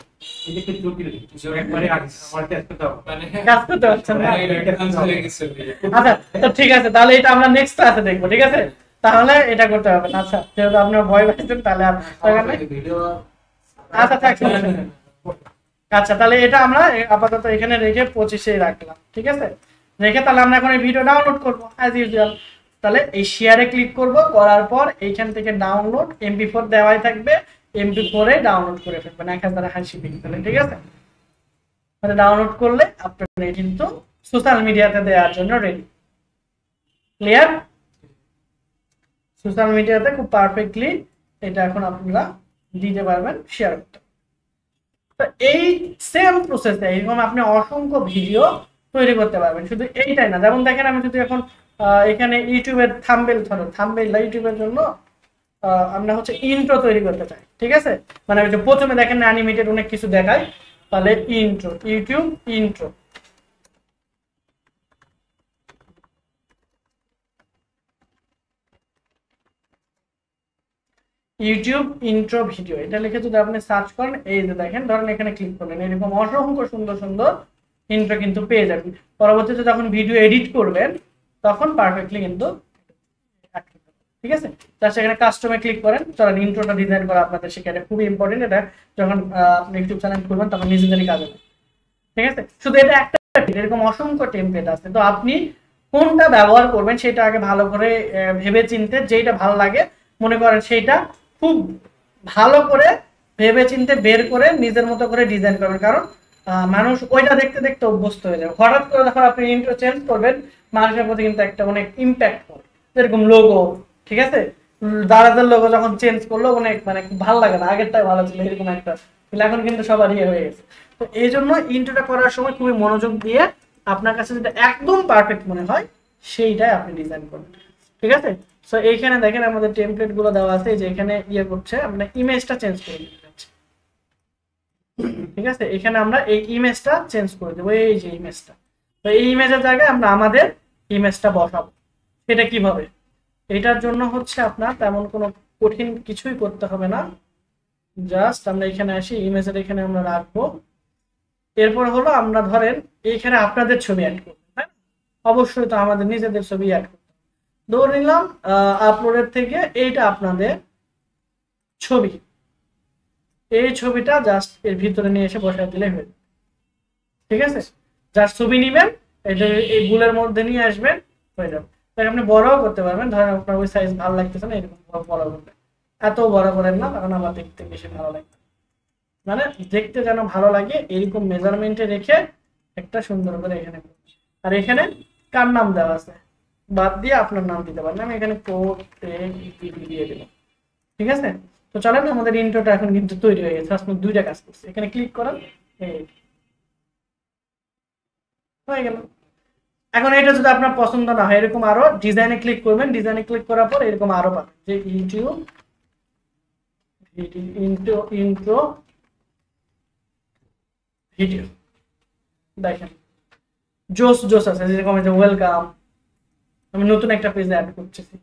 এটা একটু জটিল, একবারে আমার কাজ করতে হবে। কাজ করতে পারছেন না? আচ্ছা, তো ঠিক আছে, তাহলে এটা আমরা নেক্সট ক্লাসে দেখবো, ঠিক আছে। তাহলে এটা করতে হবে না। আচ্ছা, যেহেতু আপনার ভয় পাইছেন তাহলে আর আচ্ছা থাক। আচ্ছা, তাহলে এটা আমরা আপাতত এখানে রেখে 25-এ রাখলাম, ঠিক আছে। রেখে তাহলে আমরা এখন এই ভিডিও ডাউনলোড করবো অ্যাজ ইউজুয়াল। তাহলে এই শেয়ারে ক্লিক করব, করার পর এইখান থেকে ডাউনলোড MP4 দেওয়াই থাকবে, MP4 এ ডাউনলোড করে ফেলবেন 1080 পিক্সেলে, ঠিক আছে। মানে ডাউনলোড করলে আপনার কিন্তু সোশ্যাল মিডিয়াতে দেওয়ার জন্য রেডি। ক্লিয়ার? সোশ্যাল মিডিয়াতে খুব পারফেক্টলি এটা এখন আপনারা দিতে পারবেন, শেয়ার করতে। তো এই সেম প্রসেসে এরকম আপনি অসংখ্য ভিডিও তৈরি করতে পারবেন। শুধু এইটাই না, যেমন দেখেন আমি যদি এখন এখানে ইউটিউবের থাম্বনেল ধরো, থাম্বনেল ইউটিউবের জন্য আমরা হচ্ছে ইন্ট্রো তৈরি করতে চাই, ঠিক আছে। মানে ওই যে প্রথমে দেখেন অ্যানিমেটেড অনেক কিছু দেখায়, তাহলে intro, YouTube intro, YouTube intro video, এটা লিখে যদি আপনি সার্চ করেন, এই যে দেখেন ধরেন এখানে ক্লিক করলেন, এরকম অসংখ্য সুন্দর সুন্দর ইন্ট্রো কিন্তু পেয়ে যাবেন। পরবর্তীতে যখন ভিডিও এডিট করবেন তখন পারফেক্টলি কিন্তু, ঠিক আছে। তার সেখানে কাস্টমে ক্লিক করেন, চলেন ইন্ট্রোটা ডিজাইন করা আপনাদের সেখানে খুবই ইম্পর্টেন্ট। এটা যখন আপনি ইউটিউব চ্যানেল খুলবেন তখন নিজেদেরই কাজ হবে, ঠিক আছে। শুধু এটা একটা, এরকম অসংখ্য টেমপ্লেট আছে। তো আপনি কোনটা ব্যবহার করবেন সেটা আগে ভালো করে ভেবে চিনতে, যেটা ভালো লাগে মনে করেন সেইটা খুব ভালো করে ভেবে চিনতে বের করে নিজের মতো করে ডিজাইন করবেন। কারণ মানুষ ওইটা দেখতে দেখতে অভ্যস্ত হয়ে যাবে। হঠাৎ করে যখন আপনি ইন্ট্রো চেঞ্জ করবেন মানুষের প্রতি কিন্তু একটা অনেক ইম্প্যাক্ট পড়ে। এরকম লোগো, ঠিক আছে, দারাজের লোগো যখন চেঞ্জ করলো অনেক মানে খুব ভালো লাগে না, আগেরটাই ভালো ছিল এরকম একটা, এখন কিন্তু সবার ইয়ে হয়ে গেছে। তো এই জন্য ইন্ট্রোটা করার সময় খুবই মনোযোগ দিয়ে আপনার কাছে যেটা একদম পারফেক্ট মনে হয় সেইটাই আপনি ডিজাইন করবেন, ঠিক আছে। সো এইখানে দেখেন আমাদের টেমপ্লেট গুলো দেওয়া আছে, যে এখানে ইয়ে করছে আমরা ইমেজটা চেঞ্জ করে দিতে যাচ্ছি, ঠিক আছে। এখানে আমরা এই ইমেজটা চেঞ্জ করে দেবো, এই যে ইমেজটা। তো এই ইমেজের জায়গায় আমরা আমাদের ইমেজটা বসাবো। সেটা কিভাবে? এটার জন্য হচ্ছে আপনার তেমন কোনো কঠিন কিছুই করতে হবে না, জাস্ট আমরা এখানে আসি, ইমেজের এখানে আমরা রাখবো। এরপর হলো আমরা ধরেন এইখানে আপনাদের ছবি অ্যাড করবো, হ্যাঁ অবশ্যই তো আমাদের নিজেদের ছবি অ্যাড করতে। ধরে নিলাম আপলোডের থেকে এইটা আপনাদের ছবি, এই ছবিটা জাস্ট এর ভিতরে নিয়ে এসে বসায় দিলে হয়ে যাবে, ঠিক আছে। জাস্ট ছবি নিবেন, এটা এই বুলের মধ্যে নিয়ে আসবেন, হয়ে যাবে। তাই আপনি বড়ও করতে পারবেন, ধরেন আপনার ওই সাইজ ভালো লাগতেছে না, এরকম বড় করবেন। এত বড় করেন না, কারণ আমার দেখতে বেশি ভালো লাগে, মানে দেখতে যেন ভালো লাগে এরকম মেজারমেন্টে রেখে একটা সুন্দর করে এখানে। আর এখানে কার নাম দেওয়া আছে বাদ দিয়ে আপনার নাম দিতে পারেন, আমি এখানে দিয়ে দিলাম, ঠিক আছে। তো চলেন আমাদের ইন্ট্রোটা এখন কিন্তু তৈরি হয়ে গেছে। আপনি দুইটা কাজ করছে, এখানে ক্লিক করেন, হয়ে গেল। এখন এটা যদি আপনার পছন্দ না হয় এরকম আরো ডিজাইনে ক্লিক করবেন, ডিজাইনে ক্লিক করার পর এরকম আরো পাবেন যে ইউটিউব ইন্ট্রো ভিডিও, দেখেন জোস জোস আছে, যেরকম যে ওয়েলকাম, আমি নতুন একটা পেজে অ্যাড করতেছি,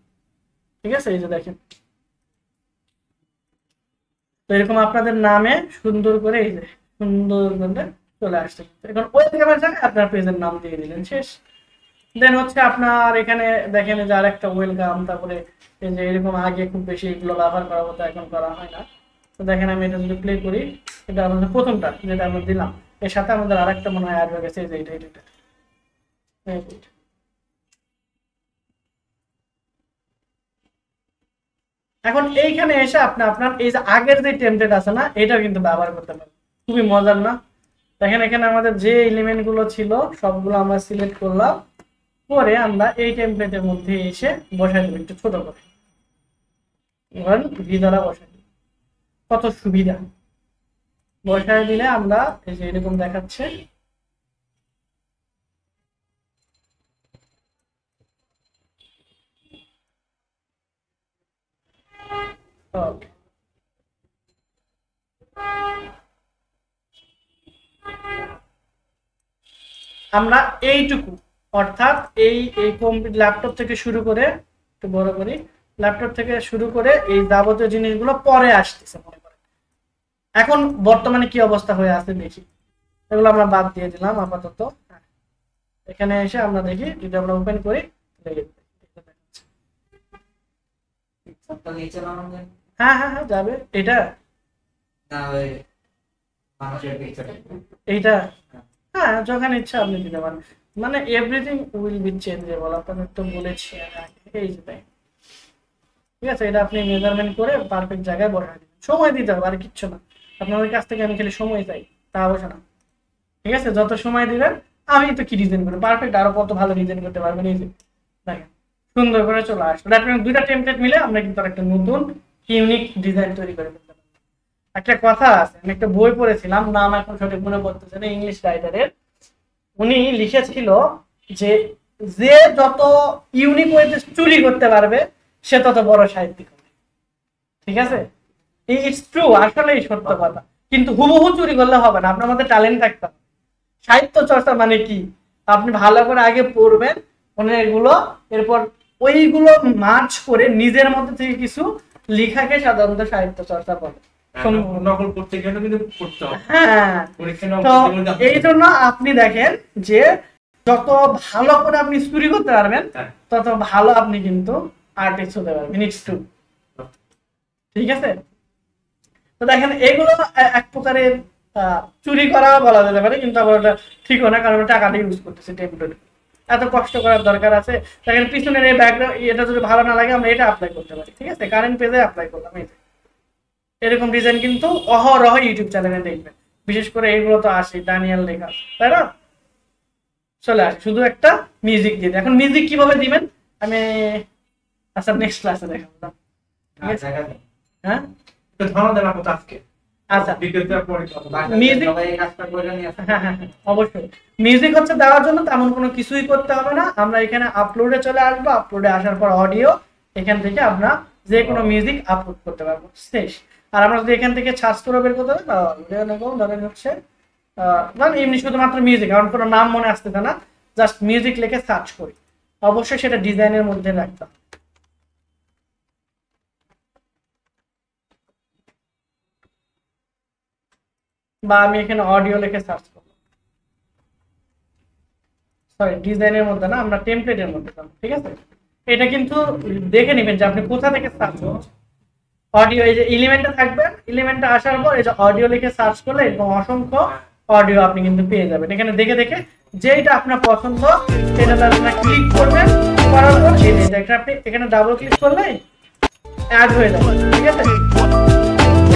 ঠিক আছে। এই যে দেখেন, তো এরকম আপনাদের নামে সুন্দর করে এই যে সুন্দর করে চলে আসছে। এখন ওয়েলকামের জায়গায় আপনার পেজের নাম দিয়ে দিলেন, শেষ। দেন হচ্ছে আপনার এখানে দেখেন যে আরেকটা ওয়েলকাম, তারপরে এই যে এরকম আগে খুব বেশি এগুলো ব্যবহার করা হতো, এখন করা হয় না। তো দেখেন আমি এটা যদি প্লে করি, এটা আমাদের প্রথমটা যেটা আমরা দিলাম, এর সাথে আমাদের আরেকটা মনে হয় অ্যাড হয়ে গেছে, এই যে এটা। এখন এইখানে এসে আপনি আপনার এই যে আগের যে টেমপ্লেট আছে না, এটা কিন্তু ব্যবহার করতে পারেন, খুবই মজার না? দেখেন এখানে আমাদের যে এলিমেন্ট গুলো ছিল সবগুলো আমরা সিলেক্ট করলাম, পরে আমরা এই টেমপ্লেটের মধ্যে এসে বসাই দেবো একটু ছোট করে, ধরেন ভি দ্বারা বসাই দেব। কত সুবিধা! বসাই দিলে আমরা এই যে এরকম দেখাচ্ছে, ওকে, আমরা এইটুকু অর্থাৎ এই এই কম্পিউটার ল্যাপটপ থেকে শুরু করে, একটু বড় করি, ল্যাপটপ থেকে শুরু করে এই যাবতীয় জিনিসগুলো পরে আসতেছে মনে করেন। এখন বর্তমানে কি অবস্থা হয়ে আছে দেখি, এগুলো আমরা বাদ দিয়ে দিলাম আপাতত। এখানে এসে আমরা দেখি, যদি আমরা ওপেন করি হ্যাঁ হ্যাঁ হ্যাঁ যাবে। এটা এইটা হ্যাঁ যখন ইচ্ছা আপনি দিতে পারেন, মানে এভরিথিং উইল বি চেঞ্জেবল, আপনাদের তো বলেছি এই যে তাই। ঠিক আছে, এটা আপনি মেজারমেন্ট করে পারফেক্ট জায়গায় বসাই দিবেন, সময় দিতে হবে আর কিচ্ছু না। আপনাদের কাছ থেকে আমি খালি সময় চাই, তা অবশ্য না। ঠিক আছে, যত সময় দিবেন আমি তো কি ডিজাইন করি পারফেক্ট, আরো কত ভালো ডিজাইন করতে পারবেন। এই যে দেখেন সুন্দর করে চলে আসলো। আপনার দুইটা টেমপ্লেট মিলে আমরা কিন্তু একটা নতুন ইউনিক ডিজাইন তৈরি করে ফেলতে পারি। একটা কথা আছে, আমি একটা বই পড়েছিলাম, নাম এখন সঠিক মনে পড়তেছে না, ইংলিশ রাইটারের। উনি লিখেছিল যে যে যত ইউনিক ওয়েতে চুরি করতে পারবে সে তত বড় সাহিত্যিক হবে। ঠিক আছে, ইটস ট্রু, আসলেই সত্য কথা। কিন্তু হুবহু চুরি করলে হবে না, আপনার মধ্যে ট্যালেন্ট থাকতে হবে। সাহিত্য চর্চা মানে কি, আপনি ভালো করে আগে পড়বেন এগুলো, এরপর ওইগুলো মার্চ করে নিজের মধ্যে থেকে কিছু লেখাকে সাধারণত সাহিত্য চর্চা বলে। নকল করতে গেলে কিন্তু করতে হবে। হ্যাঁ, তো এই জন্য আপনি দেখেন যে যত ভালো করে আপনি চুরি করতে পারবেন তত ভালো আপনি কিন্তু আর্টিস্ট হতে পারবেন। It's true. ঠিক আছে, তো দেখেন এগুলো এক প্রকারের চুরি করা বলা যেতে পারে, কিন্তু আবার ওটা ঠিকও না, কারণ টাকাটা ইউজ করতেছে টেম্পলেট, এত কষ্ট করার দরকার আছে। দেখেন পিছনের এই ব্যাকগ্রাউন্ড, এটা যদি ভালো না লাগে আমরা এটা অ্যাপ্লাই করতে পারি। ঠিক আছে, কারেন্ট পেজে অ্যাপ্লাই করলাম, এই যে এরকম ডিজাইন কিন্তু অহরহ ইউটিউব চ্যানেলে দেখবেন, বিশেষ করে এইগুলো তো আসে ডানিয়াল লেখা, তাই না? চলে আসে, শুধু একটা মিউজিক দিয়ে। এখন মিউজিক কিভাবে দিবেন আমি আচ্ছা নেক্সট ক্লাসে দেখাবো। হ্যাঁ আচ্ছা, অবশ্যই মিউজিক হচ্ছে দেওয়ার জন্য তেমন কোনো কিছুই করতে হবে না। আমরা এখানে আপলোডে চলে আসবো, আপলোডে আসার পর অডিও, এখান থেকে আমরা যে কোনো মিউজিক আপলোড করতে পারবো, শেষ। আর আমরা যদি এখান থেকে সার্চ করে বের করতে হবে, ধরেন হচ্ছে মানে এমনি শুধুমাত্র মিউজিক, কারণ কোনো নাম মনে আসতেছে না, জাস্ট মিউজিক লিখে সার্চ করি, অবশ্যই সেটা ডিজাইনের মধ্যে রাখতাম। বা আমি এখানে অডিও লিখে সার্চ করব, সরি ডিজাইনের মধ্যে না, আমরা টেমপ্লেটের মধ্যে যাব। ঠিক আছে, এটা কিন্তু দেখে নেবেন যে আপনি কোথা থেকে সার্চ করছেন। অডিও, এই যে এলিমেন্টটা থাকবে, এলিমেন্টটা আসার পর এই যে অডিও লিখে সার্চ করলে এরকম অসংখ্য অডিও আপনি কিন্তু পেয়ে যাবেন। এখানে দেখে দেখে যেটা আপনার পছন্দ সেটা আপনারা ক্লিক করবেন, করার পর এই যে আপনি এখানে ডাবল ক্লিক করলে অ্যাড হয়ে যাবে। ঠিক আছে,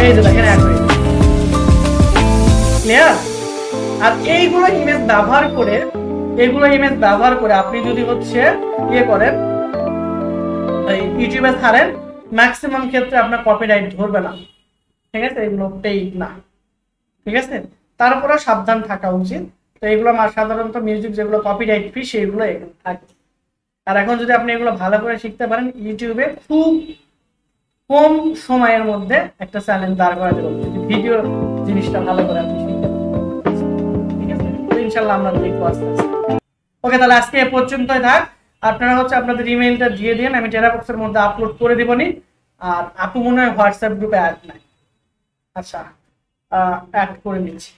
এই যে দেখেন অ্যাড হয়ে যাবে, ক্লিয়ার? আর এইগুলো ইমেজ ব্যবহার করে আপনি যদি হচ্ছে ইয়ে করেন, ইউটিউবে ছাড়েন, ম্যাক্সিমাম ক্ষেত্রে আপনার কপিরাইট ধরবে না। ঠিক আছে, এগুলো পেইড না। ঠিক আছে, তারপরে সাবধান থাকা উচিত। তো এগুলো আমার সাধারণত মিউজিক যেগুলো কপিরাইট ফ্রি সেগুলো এগুলো থাকে। আর এখন যদি আপনি এগুলো ভালো করে শিখতে পারেন, ইউটিউবে খুব কম সময়ের মধ্যে একটা চ্যানেল দাঁড় করাতে পারবেন যদি ভিডিও জিনিসটা ভালো করে আপনি শিখতে পারেন। ঠিক আছে, তো ইনশাআল্লাহ আমরা দেখবো আস্তে আস্তে। ওকে, তাহলে আজকে এ পর্যন্তই থাক। আপনারা হচ্ছে আপনাদের ইমেইলটা দিয়ে দিন, আমি টেরাবক্সের মধ্যে আপলোড করে দিবনি। আর আপু মনে হয় হোয়াটসঅ্যাপ গ্রুপে অ্যাড নাই, আচ্ছা অ্যাড করে দিচ্ছি।